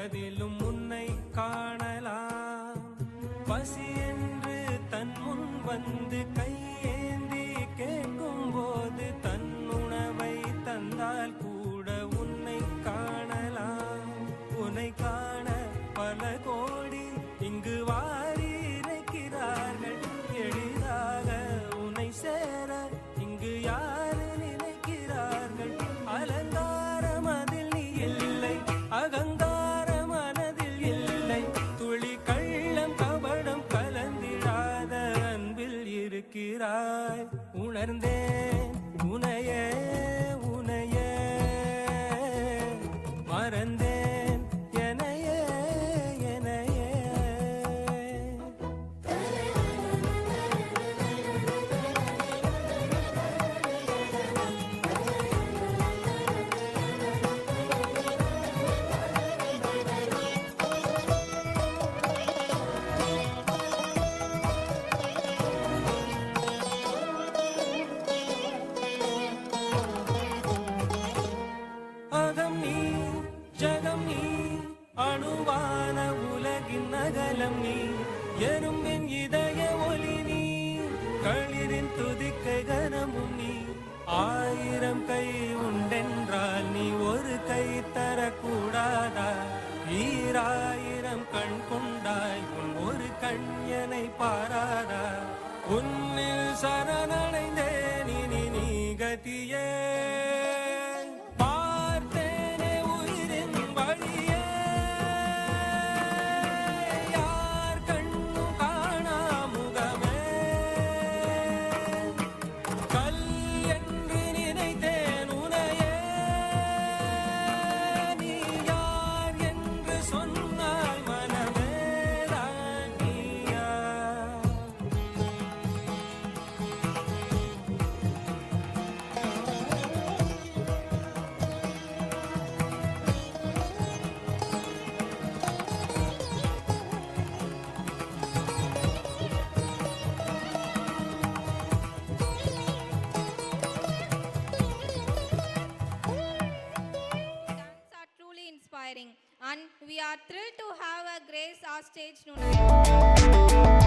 எதிலும் உன்னை காணலாம். பசி என்று தன் முன் வந்து கையேந்தி கேட்கும் போது தன் உணவை தந்தால் கூட உன்னை காணலாம். உன்னை காண பல கோடி இங்கு வாரி இறைக்கிறார்கள். எளிதாக உன்னை சேர இங்கு யாரு நினைக்கிறார்கள். அலங்காரம் அதில் நீ இல்லை, அகங்கார மனதில் இல்லை. துளி கள்ளம் கபடம் கலந்திடாத அன்பில் இருக்கிறாய். உணர்ந்தேன் உனையே உனையே, மறந்தேன் எனையே எனையே. அகம் நீ ஜகம் நீ, அணுவான உலகின் அகலம் நீ. எறும்பின் இதய ஒளி நீ, களிரின் துதிக்கை கனமும் நீ. 1000 கை உண்டென்றால் நீ ஒரு கை தரக்கூடாதா? 1000 கண் கொண்டாய் உன் ஒரு கண்யனை பாராதா? உன்னில் சரணடைந்தேன் இனி நீ கதியே. And we are thrilled to have a Grace our stage tonight.